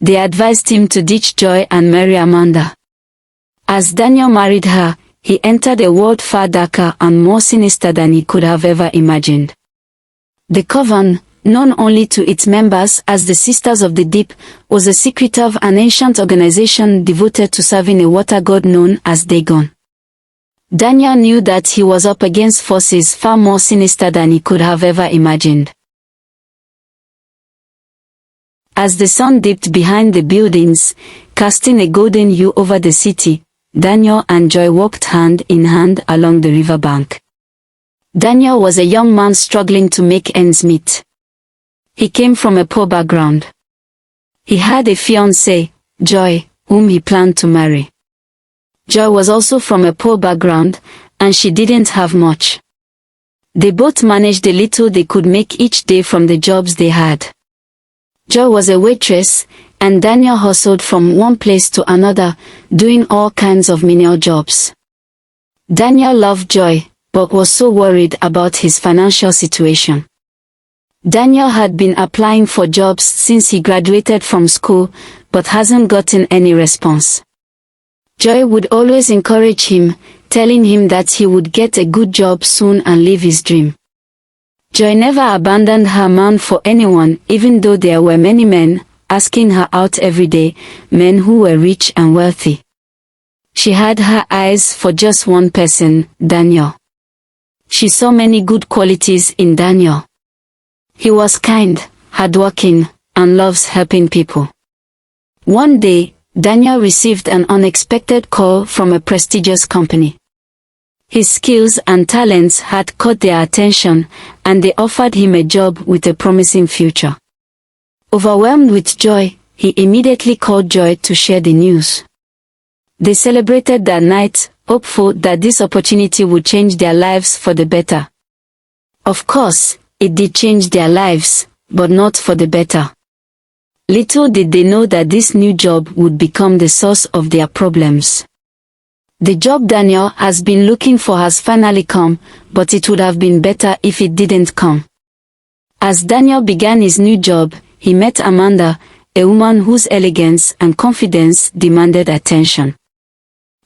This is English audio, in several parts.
they advised him to ditch Joy and marry Amanda. As Daniel married her, he entered a world far darker and more sinister than he could have ever imagined. The coven, known only to its members as the Sisters of the Deep, was a secretive and ancient organization devoted to serving a water god known as Dagon. Daniel knew that he was up against forces far more sinister than he could have ever imagined. As the sun dipped behind the buildings, casting a golden hue over the city, Daniel and Joy walked hand in hand along the riverbank. Daniel was a young man struggling to make ends meet. He came from a poor background. He had a fiancée, Joy, whom he planned to marry. Joy was also from a poor background, and she didn't have much. They both managed the little they could make each day from the jobs they had. Joy was a waitress, and Daniel hustled from one place to another, doing all kinds of menial jobs. Daniel loved Joy, but was so worried about his financial situation. Daniel had been applying for jobs since he graduated from school, but hasn't gotten any response. Joy would always encourage him, telling him that he would get a good job soon and live his dream. Joy never abandoned her man for anyone, even though there were many men asking her out every day, men who were rich and wealthy. She had her eyes for just one person, Daniel. She saw many good qualities in Daniel. He was kind, hardworking, and loves helping people. One day, Daniel received an unexpected call from a prestigious company. His skills and talents had caught their attention, and they offered him a job with a promising future. Overwhelmed with joy, he immediately called Joy to share the news. They celebrated that night, hopeful that this opportunity would change their lives for the better. Of course, it did change their lives, but not for the better. Little did they know that this new job would become the source of their problems. The job Daniel has been looking for has finally come, but it would have been better if it didn't come. As Daniel began his new job, he met Amanda, a woman whose elegance and confidence demanded attention.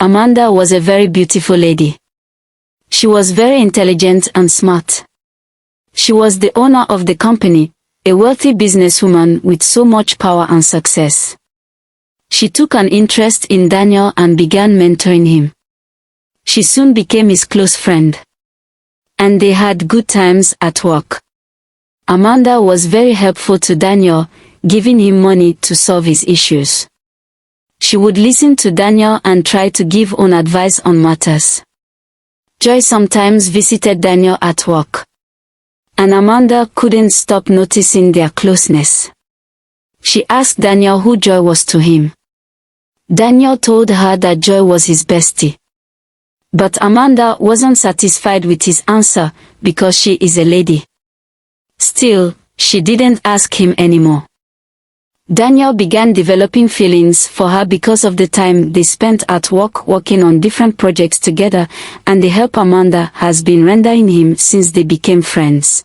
Amanda was a very beautiful lady. She was very intelligent and smart. She was the owner of the company, a wealthy businesswoman with so much power and success. She took an interest in Daniel and began mentoring him. She soon became his close friend. And they had good times at work. Amanda was very helpful to Daniel, giving him money to solve his issues. She would listen to Daniel and try to give own advice on matters. Joy sometimes visited Daniel at work. And Amanda couldn't stop noticing their closeness. She asked Daniel who Joy was to him. Daniel told her that Joy was his bestie. But Amanda wasn't satisfied with his answer because she is a lady. Still, she didn't ask him anymore. Daniel began developing feelings for her because of the time they spent at work working on different projects together and the help Amanda has been rendering him since they became friends.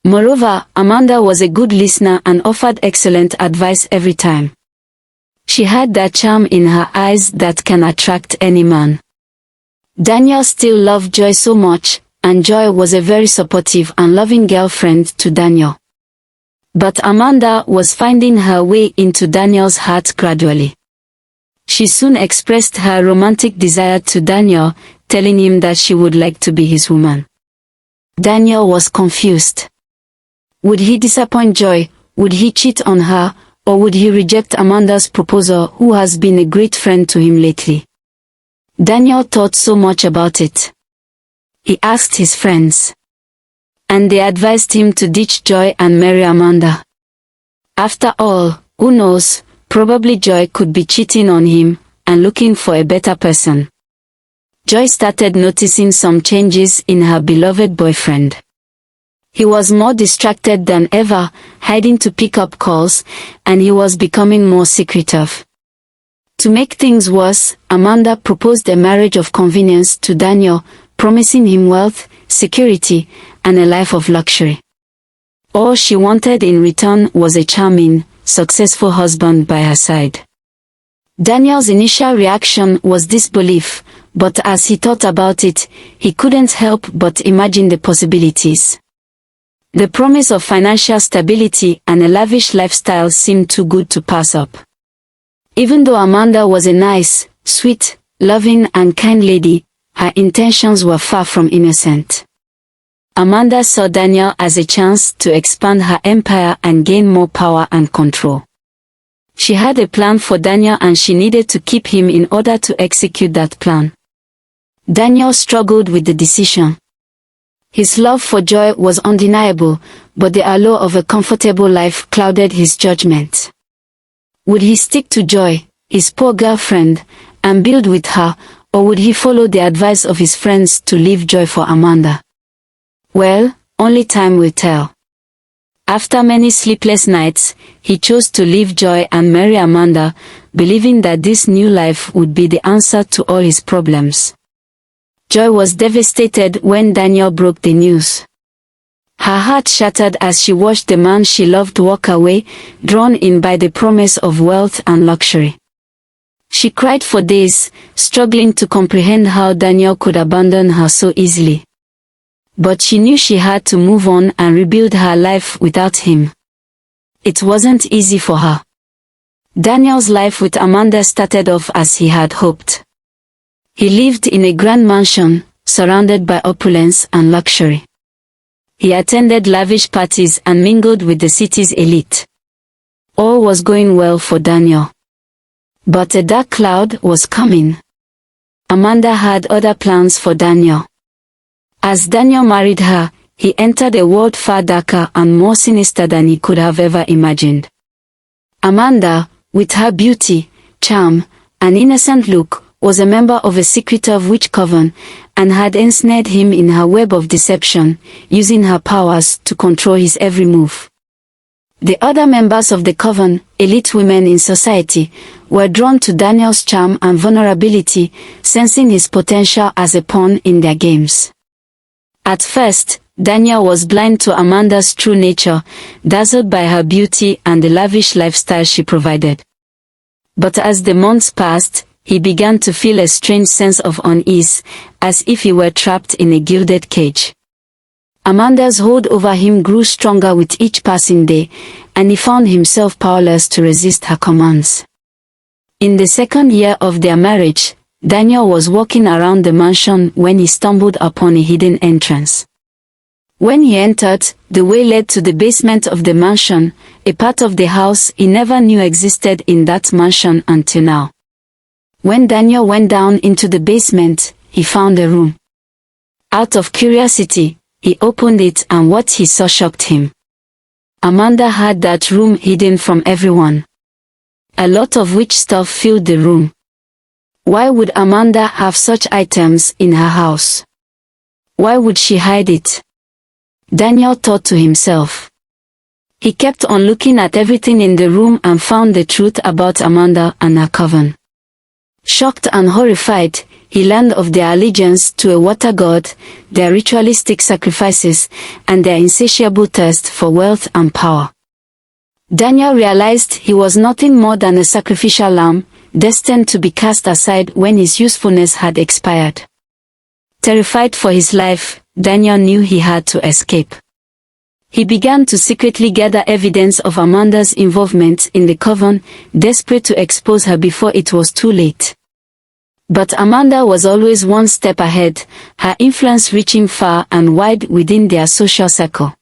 Moreover, Amanda was a good listener and offered excellent advice every time. She had that charm in her eyes that can attract any man. Daniel still loved Joy so much, and Joy was a very supportive and loving girlfriend to Daniel. But Amanda was finding her way into Daniel's heart gradually. She soon expressed her romantic desire to Daniel, telling him that she would like to be his woman. Daniel was confused. Would he disappoint Joy? Would he cheat on her? Or would he reject Amanda's proposal, who has been a great friend to him lately? Daniel thought so much about it. He asked his friends. And they advised him to ditch Joy and marry Amanda. After all, who knows, probably Joy could be cheating on him, and looking for a better person. Joy started noticing some changes in her beloved boyfriend. He was more distracted than ever, hiding to pick up calls, and he was becoming more secretive. To make things worse, Amanda proposed a marriage of convenience to Daniel, promising him wealth, security, and a life of luxury. All she wanted in return was a charming, successful husband by her side. Daniel's initial reaction was disbelief, but as he thought about it, he couldn't help but imagine the possibilities. The promise of financial stability and a lavish lifestyle seemed too good to pass up. Even though Amanda was a nice, sweet, loving and kind lady, her intentions were far from innocent. Amanda saw Daniel as a chance to expand her empire and gain more power and control. She had a plan for Daniel and she needed to keep him in order to execute that plan. Daniel struggled with the decision. His love for Joy was undeniable, but the allure of a comfortable life clouded his judgment. Would he stick to Joy, his poor girlfriend, and build with her, or would he follow the advice of his friends to leave Joy for Amanda? Well, only time will tell. After many sleepless nights, he chose to leave Joy and marry Amanda, believing that this new life would be the answer to all his problems. Joy was devastated when Daniel broke the news. Her heart shattered as she watched the man she loved walk away, drawn in by the promise of wealth and luxury. She cried for days, struggling to comprehend how Daniel could abandon her so easily. But she knew she had to move on and rebuild her life without him. It wasn't easy for her. Daniel's life with Amanda started off as he had hoped. He lived in a grand mansion, surrounded by opulence and luxury. He attended lavish parties and mingled with the city's elite. All was going well for Daniel. But a dark cloud was coming. Amanda had other plans for Daniel. As Daniel married her, he entered a world far darker and more sinister than he could have ever imagined. Amanda, with her beauty, charm, and innocent look, was a member of a secretive witch coven, and had ensnared him in her web of deception, using her powers to control his every move. The other members of the coven, elite women in society, were drawn to Daniel's charm and vulnerability, sensing his potential as a pawn in their games. At first, Daniel was blind to Amanda's true nature, dazzled by her beauty and the lavish lifestyle she provided. But as the months passed, he began to feel a strange sense of unease, as if he were trapped in a gilded cage. Amanda's hold over him grew stronger with each passing day, and he found himself powerless to resist her commands. In the second year of their marriage, Daniel was walking around the mansion when he stumbled upon a hidden entrance. When he entered, the way led to the basement of the mansion, a part of the house he never knew existed in that mansion until now. When Daniel went down into the basement, he found a room. Out of curiosity, he opened it and what he saw shocked him. Amanda had that room hidden from everyone. A lot of witch stuff filled the room. Why would Amanda have such items in her house? Why would she hide it? Daniel thought to himself. He kept on looking at everything in the room and found the truth about Amanda and her coven. Shocked and horrified, he learned of their allegiance to a water god, their ritualistic sacrifices, and their insatiable thirst for wealth and power. Daniel realized he was nothing more than a sacrificial lamb, destined to be cast aside when his usefulness had expired. Terrified for his life, Daniel knew he had to escape. He began to secretly gather evidence of Amanda's involvement in the coven, desperate to expose her before it was too late. But Amanda was always one step ahead, her influence reaching far and wide within their social circle.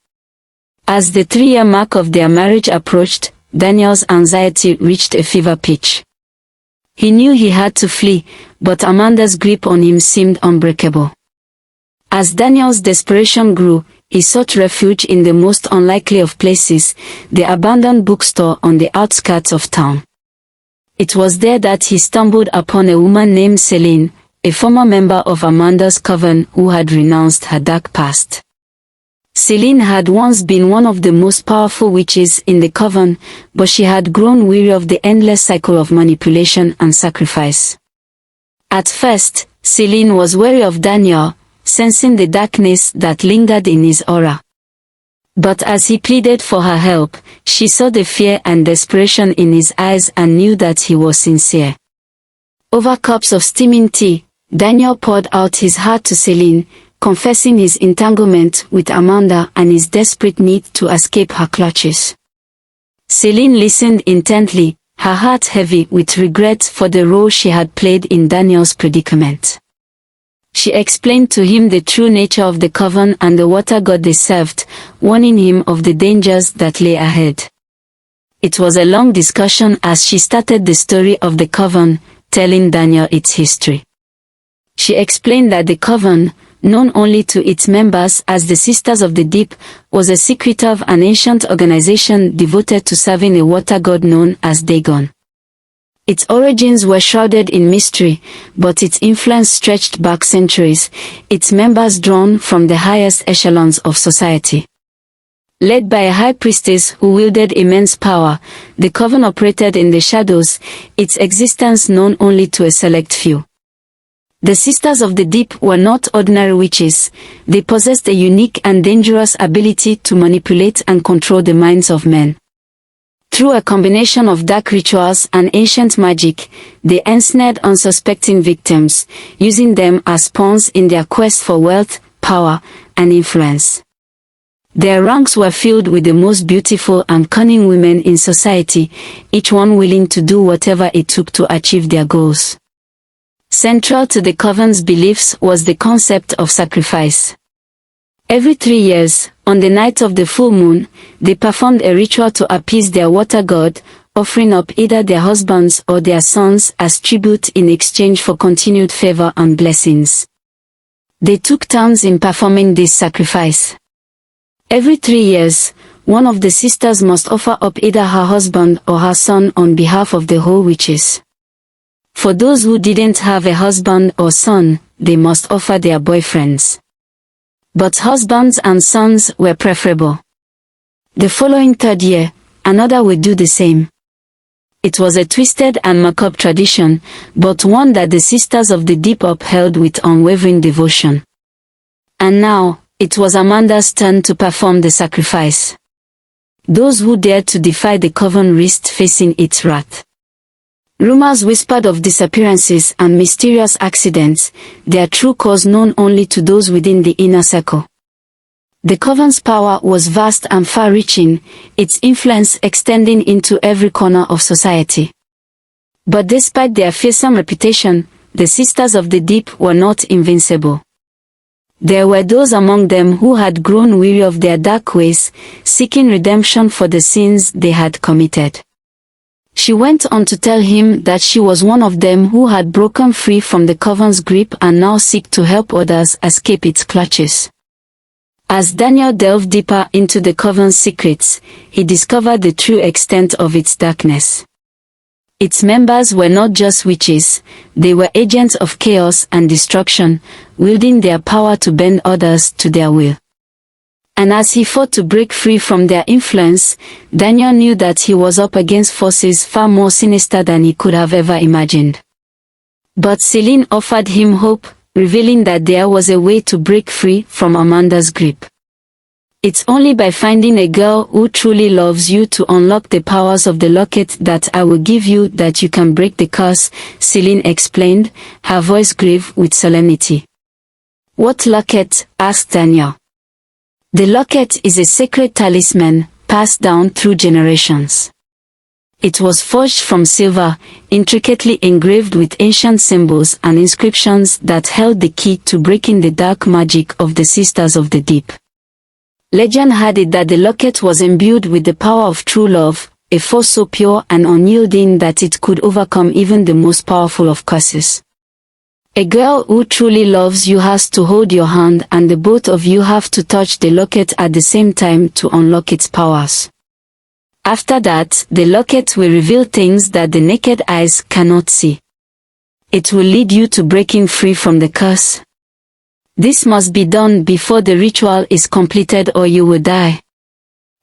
As the 3-year mark of their marriage approached, Daniel's anxiety reached a fever pitch. He knew he had to flee, but Amanda's grip on him seemed unbreakable. As Daniel's desperation grew, he sought refuge in the most unlikely of places, the abandoned bookstore on the outskirts of town. It was there that he stumbled upon a woman named Celine, a former member of Amanda's coven who had renounced her dark past. Celine had once been one of the most powerful witches in the coven, but she had grown weary of the endless cycle of manipulation and sacrifice. At first, Celine was wary of Daniel, sensing the darkness that lingered in his aura. But as he pleaded for her help, she saw the fear and desperation in his eyes and knew that he was sincere. Over cups of steaming tea, Daniel poured out his heart to Celine, confessing his entanglement with Amanda and his desperate need to escape her clutches. Celine listened intently, her heart heavy with regret for the role she had played in Daniel's predicament. She explained to him the true nature of the coven and the water god they served, warning him of the dangers that lay ahead. It was a long discussion as she started the story of the coven, telling Daniel its history. She explained that the coven, known only to its members as the Sisters of the Deep, was a secretive and ancient organization devoted to serving a water god known as Dagon. Its origins were shrouded in mystery, but its influence stretched back centuries, its members drawn from the highest echelons of society. Led by a high priestess who wielded immense power, the coven operated in the shadows, its existence known only to a select few. The Sisters of the Deep were not ordinary witches, they possessed a unique and dangerous ability to manipulate and control the minds of men. Through a combination of dark rituals and ancient magic, they ensnared unsuspecting victims, using them as pawns in their quest for wealth, power, and influence. Their ranks were filled with the most beautiful and cunning women in society, each one willing to do whatever it took to achieve their goals. Central to the coven's beliefs was the concept of sacrifice. Every 3 years, on the night of the full moon, they performed a ritual to appease their water god, offering up either their husbands or their sons as tribute in exchange for continued favor and blessings. They took turns in performing this sacrifice. Every 3 years, one of the sisters must offer up either her husband or her son on behalf of the whole witches. For those who didn't have a husband or son, they must offer their boyfriends. But husbands and sons were preferable. The following 3rd year, another would do the same. It was a twisted and macabre tradition, but one that the Sisters of the Deep upheld with unwavering devotion. And now, it was Amanda's turn to perform the sacrifice. Those who dared to defy the coven risked facing its wrath. Rumors whispered of disappearances and mysterious accidents, their true cause known only to those within the inner circle. The coven's power was vast and far-reaching, its influence extending into every corner of society. But despite their fearsome reputation, the Sisters of the Deep were not invincible. There were those among them who had grown weary of their dark ways, seeking redemption for the sins they had committed. She went on to tell him that she was one of them who had broken free from the coven's grip and now seek to help others escape its clutches. As Daniel delved deeper into the coven's secrets, he discovered the true extent of its darkness. Its members were not just witches, they were agents of chaos and destruction, wielding their power to bend others to their will. And as he fought to break free from their influence, Daniel knew that he was up against forces far more sinister than he could have ever imagined. But Celine offered him hope, revealing that there was a way to break free from Amanda's grip. It's only by finding a girl who truly loves you to unlock the powers of the locket that I will give you that you can break the curse, Celine explained, her voice grave with solemnity. What locket? Asked Daniel. The locket is a sacred talisman, passed down through generations. It was forged from silver, intricately engraved with ancient symbols and inscriptions that held the key to breaking the dark magic of the Sisters of the Deep. Legend had it that the locket was imbued with the power of true love, a force so pure and unyielding that it could overcome even the most powerful of curses. A girl who truly loves you has to hold your hand, and the both of you have to touch the locket at the same time to unlock its powers. After that, the locket will reveal things that the naked eyes cannot see. It will lead you to breaking free from the curse. This must be done before the ritual is completed or you will die.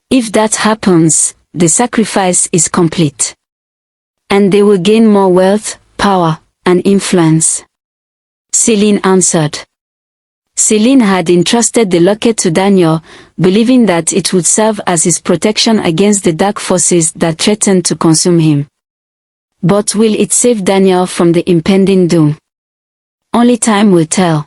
If that happens, the sacrifice is complete. And they will gain more wealth, power, and influence. Celine answered. Celine had entrusted the locket to Daniel, believing that it would serve as his protection against the dark forces that threatened to consume him. But will it save Daniel from the impending doom? Only time will tell.